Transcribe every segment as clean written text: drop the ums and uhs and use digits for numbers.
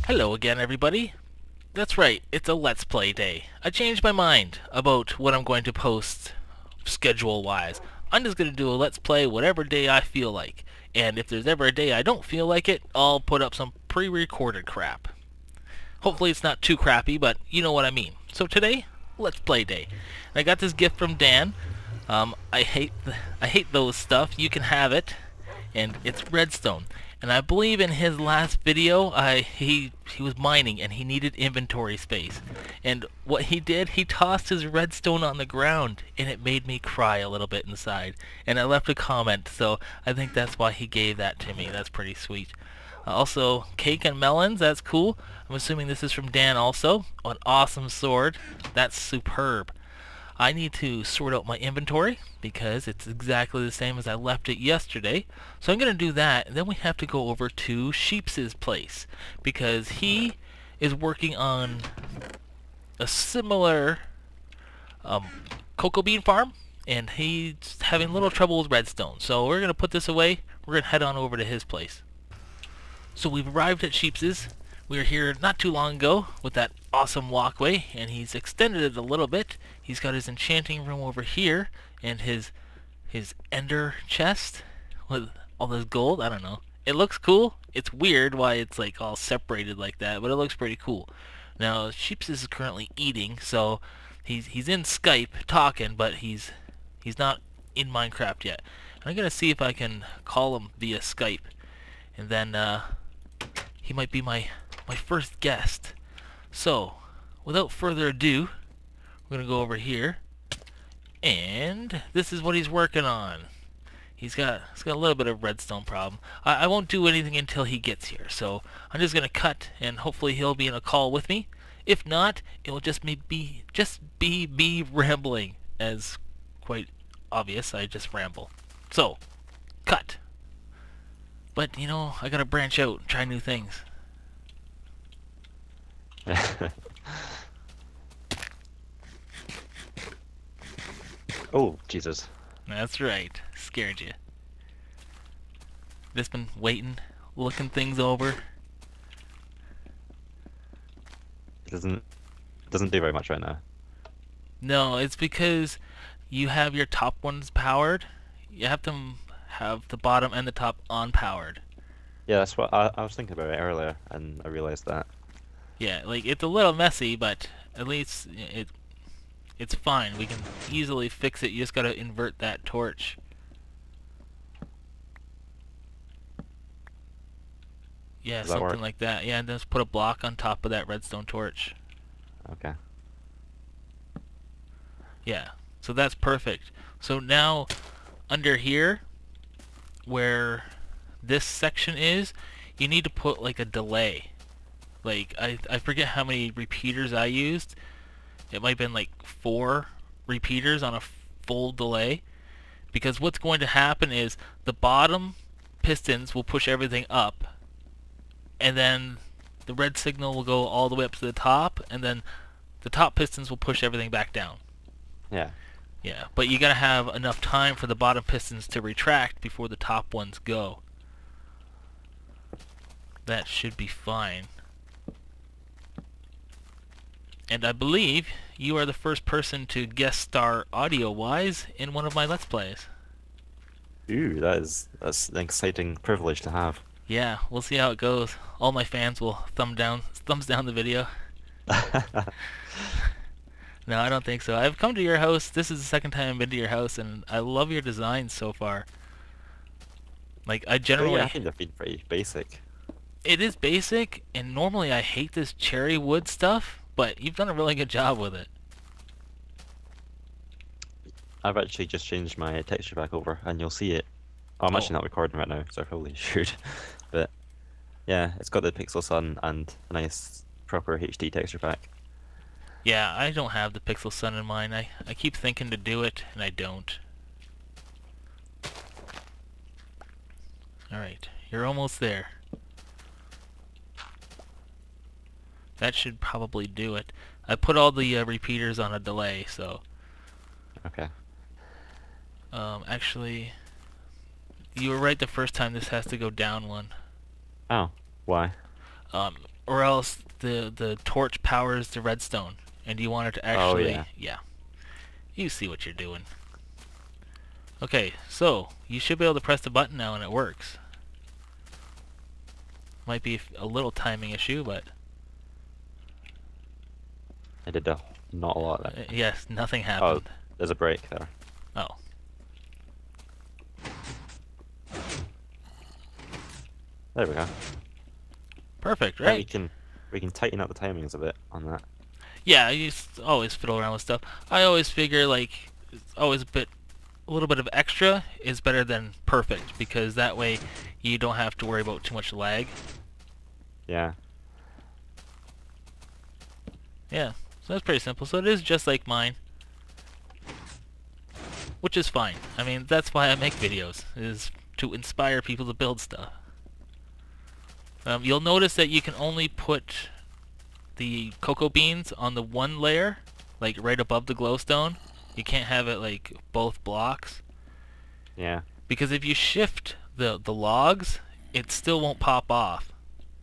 Hello again, everybody. That's right, it's a Let's Play day. I changed my mind about what I'm going to post schedule-wise. I'm just going to do a Let's Play whatever day I feel like. And if there's ever a day I don't feel like it, I'll put up some pre-recorded crap. Hopefully it's not too crappy, but you know what I mean. So today, Let's Play day. And I got this gift from Dan. I hate those stuff. You can have it. And it's redstone. And I believe in his last video, he was mining and he needed inventory space. And what he did, he tossed his redstone on the ground, and it made me cry a little bit inside. And I left a comment, so I think that's why he gave that to me. That's pretty sweet. Also, cake and melons, that's cool. I'm assuming this is from Dan also. An awesome sword. That's superb. I need to sort out my inventory because it's exactly the same as I left it yesterday. So I'm going to do that, and then we have to go over to Sheepz's place because he is working on a similar cocoa bean farm, and he's having a little trouble with redstone. So we're going to put this away. We're going to head on over to his place. So we've arrived at Sheepz's. We were here not too long ago with that awesome walkway, and he's extended it a little bit. He's got his enchanting room over here, and his ender chest with all this gold. I don't know. It looks cool. It's weird why it's like all separated like that, but it looks pretty cool. Now, Sheeps is currently eating, so he's in Skype talking, but he's not in Minecraft yet. And I'm gonna see if I can call him via Skype, and then he might be my first guest. So, without further ado, we're going to go over here, and this is what he's working on. He's got a little bit of redstone problem. I won't do anything until he gets here, so I'm just going to cut, and hopefully he'll be in a call with me. If not, it will just be rambling, as quite obvious. I just ramble. So, cut. But, you know, I gotta branch out and try new things. Oh, Jesus. That's right. Scared you. Just been waiting, looking things over. It doesn't do very much right now. No, it's because you have your top ones powered. You have to have the bottom and the top on-powered. Yeah, that's what I was thinking about it earlier, and I realized that. Yeah, like, it's a little messy, but at least it's fine. We can easily fix it. You just gotta invert that torch. Yeah, Does that something work? like that. Yeah, and just put a block on top of that redstone torch. Okay. Yeah, so that's perfect. So now, under here, where this section is, you need to put like a delay. Like, I forget how many repeaters I used. It might have been like 4 repeaters on a full delay. Because what's going to happen is the bottom pistons will push everything up, and then the red signal will go all the way up to the top, and then the top pistons will push everything back down. Yeah. Yeah, but you gotta have enough time for the bottom pistons to retract before the top ones go. That should be fine. And I believe you are the first person to guest star audio-wise in one of my Let's Plays. Ooh, that's an exciting privilege to have. Yeah, we'll see how it goes. All my fans will thumbs down the video. No, I don't think so. I've come to your house. This is the second time I've been to your house, and I love your designs so far. Like, I Oh generally... yeah, I think they've been pretty basic. It is basic, and normally I hate this cherry wood stuff, but you've done a really good job with it. I've actually just changed my texture pack over, and you'll see it. Oh, I'm Oh. actually not recording right now, so I probably should. But yeah, it's got the pixel sun and a nice proper HD texture pack. Yeah, I don't have the Pixel Sun in mine. I keep thinking to do it, and I don't. Alright, you're almost there. That should probably do it. I put all the repeaters on a delay, so... Okay. Actually... You were right the first time. This has to go down one. Oh, why? or else the torch powers the redstone, and you want it to Oh actually, yeah. yeah. You see what you're doing. Okay, so you should be able to press the button now and it works. Might be a little timing issue, but I did not a lot there. yes, nothing Oh, happened. there's a break there. Oh, There we go. perfect, Yeah, right? we can tighten up the timings a bit on that. Yeah, you always fiddle around with stuff. I always figure like it's always a little bit of extra is better than perfect, because that way you don't have to worry about too much lag. Yeah. Yeah, so that's pretty simple. So it is just like mine, which is fine. I mean, that's why I make videos, is to inspire people to build stuff. You'll notice that you can only put the cocoa beans on the one layer, like right above the glowstone. You can't have it like both blocks, Yeah. because if you shift the logs, it still won't pop off.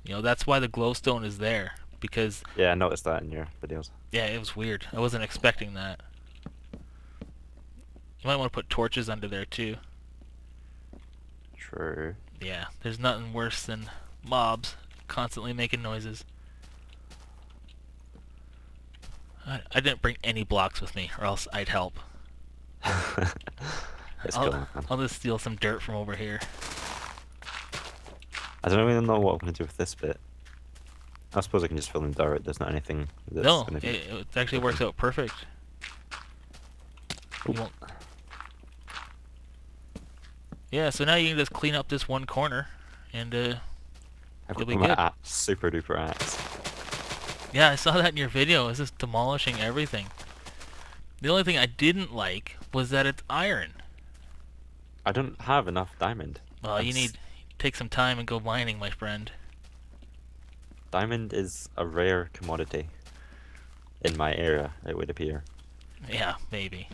You know, that's why the glowstone is there, because Yeah, I noticed that in your videos. yeah, it was weird. I wasn't expecting that. You might want to put torches under there too. True. Yeah, there's nothing worse than mobs constantly making noises. I didn't bring any blocks with me, or else I'd help. It's cool, man. I'll just steal some dirt from over here. I don't even know what I'm gonna do with this bit. I suppose I can just fill in dirt. There's not anything that's No, gonna be. it actually works out perfect. You Oop. won't... Yeah, so now you can just clean up this one corner, and I've you'll got be my good. super duper axe. Yeah, I saw that in your video. It's just demolishing everything. The only thing I didn't like was that it's iron. I don't have enough diamond. Well, you That's- need take some time and go mining, my friend. Diamond is a rare commodity. In my area, it would appear. Yeah, maybe.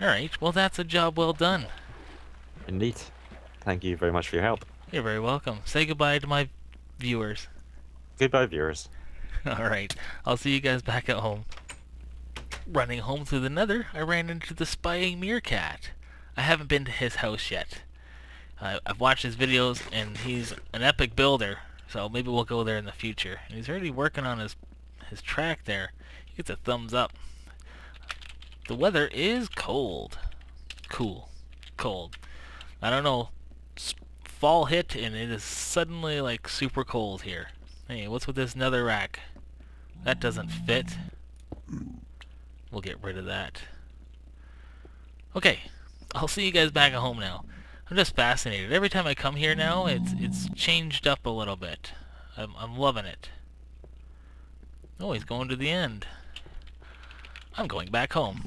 Alright, well that's a job well done. Indeed. Thank you very much for your help. You're very welcome. Say goodbye to my viewers. Goodbye, viewers. Alright, I'll see you guys back at home. Running home through the nether, I ran into the spying meerkat. I haven't been to his house yet. I've watched his videos, and he's an epic builder, so maybe we'll go there in the future. And he's already working on his track there. He gets a thumbs up. The weather is cold. Cool. Cold. I don't know. Fall hit, and it is suddenly, like, super cold here. Hey, what's with this nether rack? That doesn't fit. We'll get rid of that. Okay, I'll see you guys back at home now. I'm just fascinated. Every time I come here now, it's changed up a little bit. I'm loving it. Oh, he's going to the end. I'm going back home.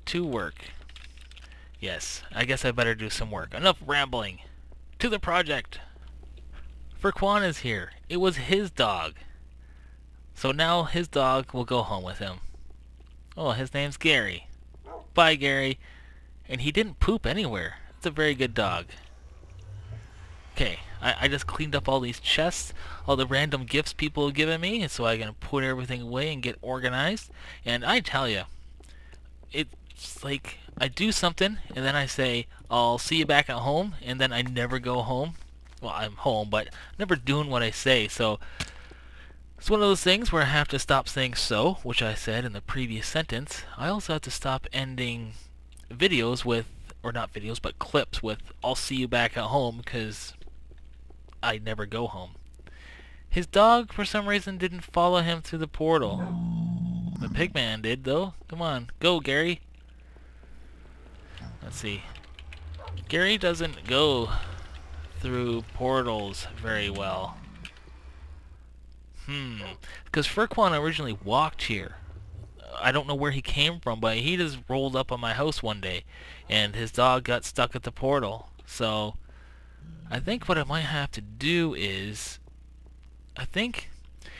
To work. Yes, I guess I better do some work. Enough rambling. To the project. Furquan is here. It was his dog. So now his dog will go home with him. Oh, his name's Gary. Bye, Gary. And he didn't poop anywhere. It's a very good dog. Okay, I just cleaned up all these chests, all the random gifts people have given me, so I can put everything away and get organized. And I tell you, it's like I do something, and then I say, I'll see you back at home, and then I never go home. Well, I'm home, but never doing what I say, so it's one of those things where I have to stop saying so, which I said in the previous sentence. I also have to stop ending videos with, or not videos, but clips with, I'll see you back at home, because I never go home. His dog, for some reason, didn't follow him through the portal. The pigman did, though. Come on, go, Gary. Let's see. Gary doesn't go through portals very well. Because Furquan originally walked here. I don't know where he came from, but he just rolled up on my house one day, and his dog got stuck at the portal. So, I think what I might have to do is, I think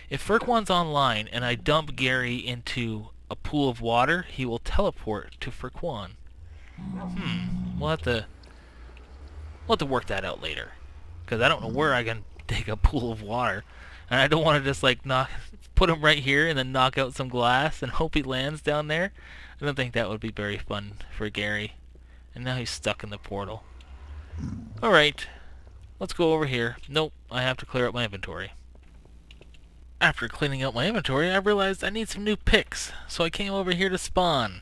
if Furquan's online and I dump Gary into a pool of water, he will teleport to Furquan. We'll have to work that out later, because I don't know where I can dig a pool of water. And I don't want to just like put him right here and then knock out some glass and hope he lands down there. I don't think that would be very fun for Gary. And now he's stuck in the portal. Alright, let's go over here. Nope, I have to clear up my inventory. After cleaning out my inventory, I realized I need some new picks, so I came over here to spawn,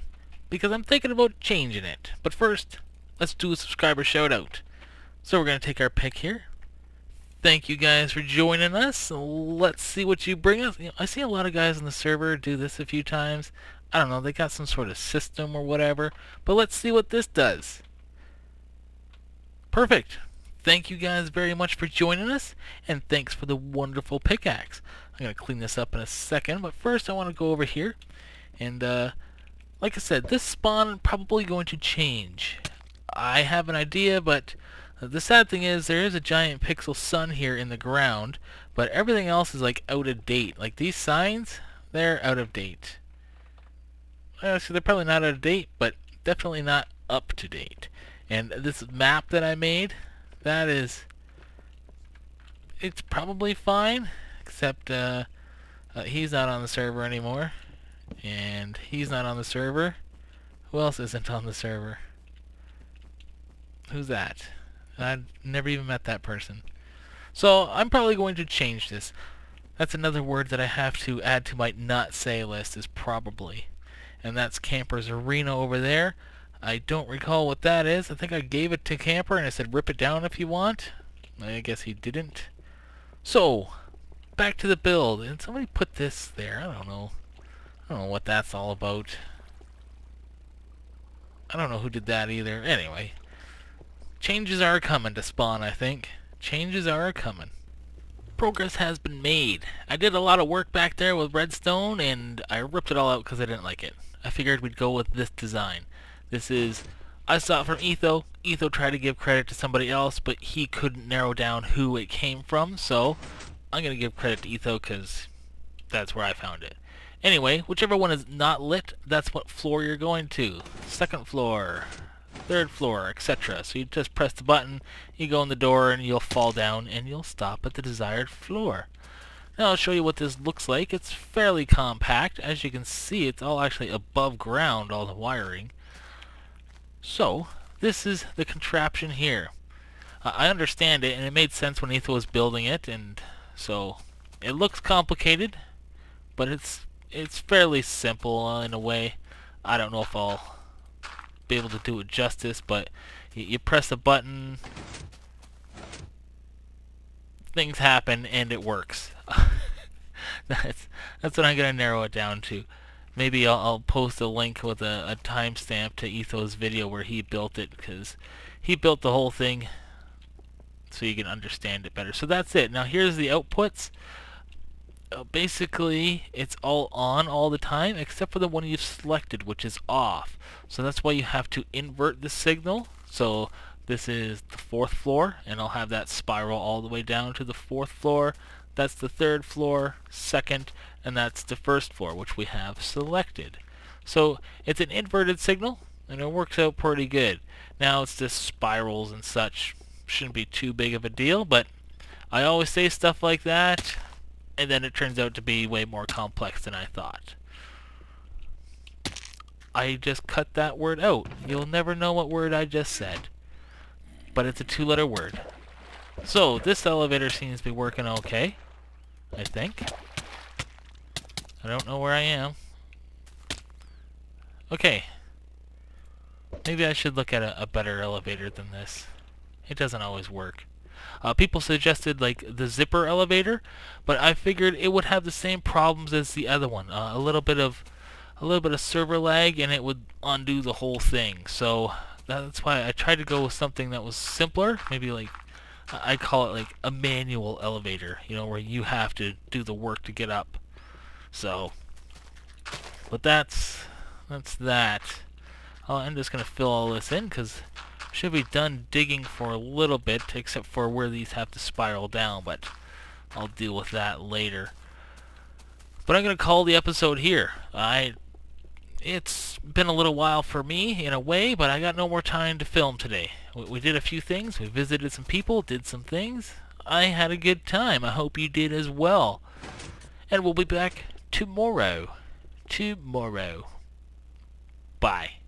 because I'm thinking about changing it. But first, let's do a subscriber shout out. So we're going to take our pick here. Thank you guys for joining us. Let's see what you bring us. I see a lot of guys on the server do this a few times. I don't know, they got some sort of system or whatever, but let's see what this does. Perfect. Thank you guys very much for joining us, and thanks for the wonderful pickaxe. I'm going to clean this up in a second, but first I want to go over here, and like I said, this spawn is probably going to change. I have an idea, but the sad thing is there is a giant pixel sun here in the ground, but everything else is like out of date. Like these signs, they're out of date. So they're probably not out of date, but definitely not up to date. And this map that I made, it's probably fine, except he's not on the server anymore, and he's not on the server. Who else isn't on the server? Who's that? I've never even met that person. So I'm probably going to change this. That's another word that I have to add to my not say list, is probably. And that's Camper's Arena over there. I don't recall what that is. I think I gave it to Camper and I said rip it down if you want. I guess he didn't. So, back to the build. And somebody put this there. I don't know what that's all about. I don't know who did that either. Anyway, changes are coming to spawn, I think. Changes are coming. Progress has been made. I did a lot of work back there with redstone and I ripped it all out because I didn't like it. I figured we'd go with this design. This is, I saw it from Etho. Etho tried to give credit to somebody else, but he couldn't narrow down who it came from, so I'm going to give credit to Etho because that's where I found it. Anyway, whichever one is not lit, that's what floor you're going to. Second floor, third floor, etc. So you just press the button, you go in the door, and you'll fall down, and you'll stop at the desired floor. Now I'll show you what this looks like. It's fairly compact. As you can see, it's all actually above ground, all the wiring. So, this is the contraption here. I understand it, and it made sense when Etho was building it, and so it looks complicated, but it's fairly simple in a way. I don't know if I'll be able to do it justice, but you press a button, things happen, and it works. That's what I'm going to narrow it down to. Maybe I'll post a link with a timestamp to Etho's video where he built it, because he built the whole thing so you can understand it better. So that's it. Now here's the outputs. Basically, it's all on all the time except for the one you've selected, which is off. So that's why you have to invert the signal. So this is the 4th floor, and I'll have that spiral all the way down to the 4th floor. That's the 3rd floor, 2nd, and that's the 1st floor, which we have selected. So it's an inverted signal, and it works out pretty good. Now it's just spirals and such. Shouldn't be too big of a deal, but I always say stuff like that, and then it turns out to be way more complex than I thought. I just cut that word out. You'll never know what word I just said. But it's a 2-letter word. So, this elevator seems to be working okay, I think. I don't know where I am. Okay. Maybe I should look at a better elevator than this. It doesn't always work. People suggested like the zipper elevator, but I figured it would have the same problems as the other one. A little bit of server lag, and it would undo the whole thing. So that's why I tried to go with something that was simpler. Maybe like I call it like a manual elevator, you know, where you have to do the work to get up. So, but that's that. I'm just gonna fill all this in because should be done digging for a little bit, except for where these have to spiral down, but I'll deal with that later. But I'm going to call the episode here. It's been a little while for me, in a way, but I got no more time to film today. We did a few things. We visited some people, did some things. I had a good time. I hope you did as well. And we'll be back tomorrow. Tomorrow. Bye.